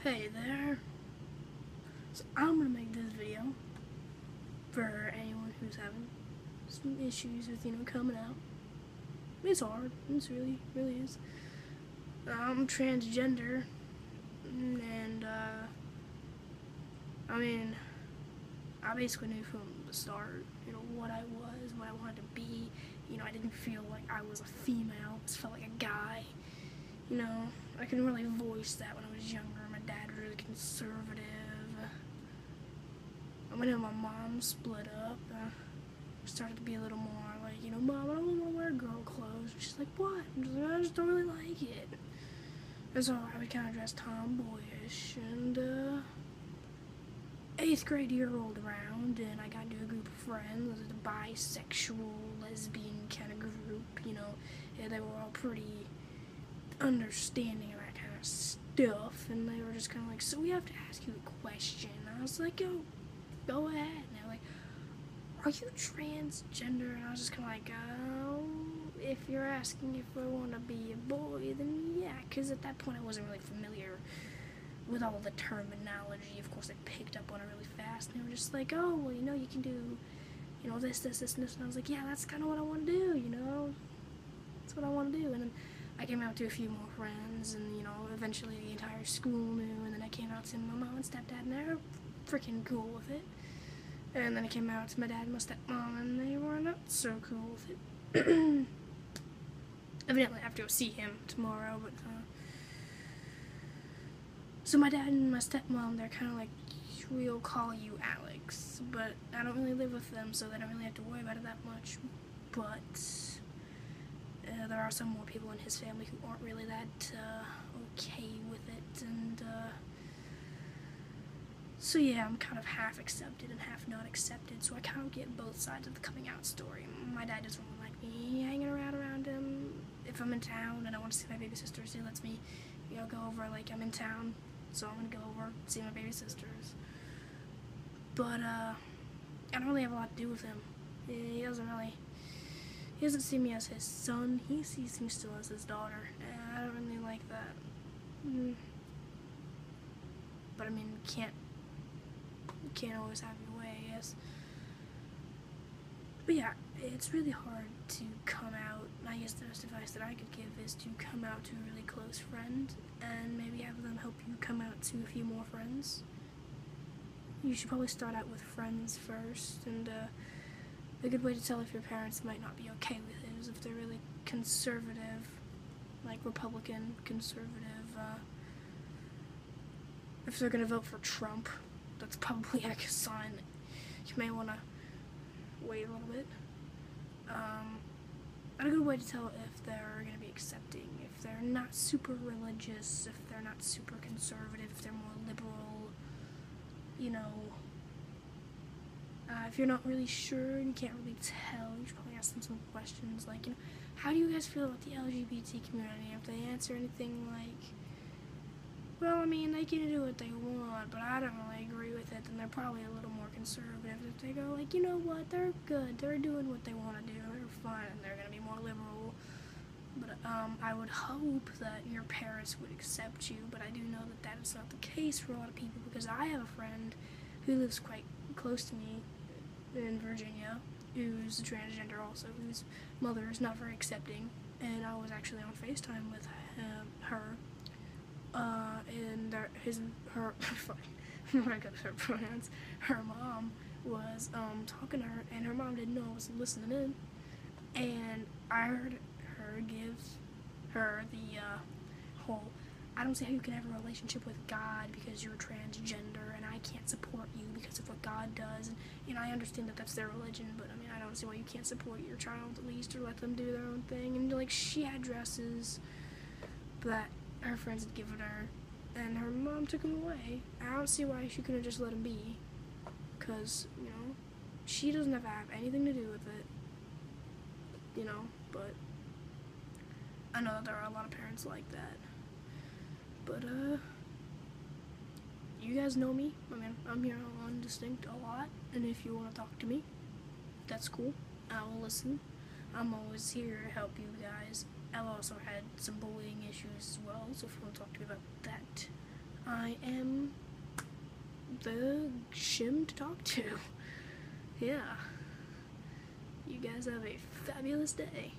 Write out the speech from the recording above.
Hey there. So I'm gonna make this video for anyone who's having some issues with, coming out. It's hard. It's really is. I'm transgender, and I basically knew from the start, what I was, what I wanted to be. I didn't feel like I was a female. I just felt like a guy. I couldn't really voice that when I was younger. My dad was really conservative. When my mom split up, started to be a little more like, Mom, I don't want to wear girl clothes. And she's like, what? I just don't really like it. And so I would kind of dress tomboyish. And 8th grade year rolled around, and I got into a group of friends. It was a bisexual, lesbian kind of group. And they were all pretty understanding of that kind of stuff. And they were just kind of like, so we have to ask you a question. And I was like, go ahead. And they're like, are you transgender? And I was just kind of like, if you're asking if I want to be a boy, then yeah. Because at that point I wasn't really familiar with all the terminology. Of course I picked up on it really fast. And they were just like, oh, well, you can do, this, and this. And I was like, yeah, that's kind of what I want to do, That's what I want to do. And then I came out to a few more friends, and, eventually the entire school knew. And then I came out to my mom and stepdad, and they were freaking cool with it. And then I came out to my dad and my stepmom, and they were not so cool with it. Evidently I have to go see him tomorrow, but, so my dad and my stepmom, they're kind of like, we'll call you Alex, but I don't really live with them, so they don't really have to worry about it that much. But there are some more people in his family who aren't really that okay with it, and so yeah, I'm kind of half accepted and half not accepted, so I kind of get both sides of the coming out story. My dad doesn't really like me hanging around him. If I'm in town and I want to see my baby sisters, he lets me, go over, like, I'm in town, so I'm gonna go over and see my baby sisters. But I don't really have a lot to do with him. He doesn't see me as his son. He sees me still as his daughter, and I don't really like that. But I mean, you can't always have your way, I guess. But yeah, it's really hard to come out. I guess the best advice that I could give is to come out to a really close friend, and maybe have them help you come out to a few more friends. You should probably start out with friends first, and a good way to tell if your parents might not be okay with it is if they're really conservative, like Republican conservative. If they're gonna vote for Trump, that's probably like a sign that you may want to wait a little bit. And a good way to tell if they're gonna be accepting, if they're not super religious, if they're not super conservative, if they're more liberal, if you're not really sure and you can't really tell, you should probably ask them some questions like, how do you guys feel about the LGBT community? If they answer anything like, well, I mean, they can do what they want, but I don't really agree with it, then they're probably a little more conservative. If they go like, you know what, they're good, they're doing what they want to do, they're fine, and they're going to be more liberal. But I would hope that your parents would accept you, but I do know that that is not the case for a lot of people, because I have a friend who lives quite close to me in Virginia, who's transgender also, whose mother is not very accepting, and I was actually on FaceTime with her, and I'm gonna her pronouns, her mom was talking to her, and her mom didn't know I was listening in, and I heard her give her the whole, I don't see how you can have a relationship with God because you're transgender, and I can't support you because of what God does. And I understand that that's their religion, but I mean, I don't see why you can't support your child at least, or let them do their own thing. And like, she had dresses that her friends had given her, and her mom took them away. I don't see why she couldn't just let them be, because, she doesn't have to have anything to do with it, but I know that there are a lot of parents like that. But, you guys know me. I mean, I'm here on Distinct a lot, and if you want to talk to me, that's cool. I will listen. I'm always here to help you guys. I've also had some bullying issues as well, so if you want to talk to me about that, I am the shim to talk to. Yeah. You guys have a fabulous day.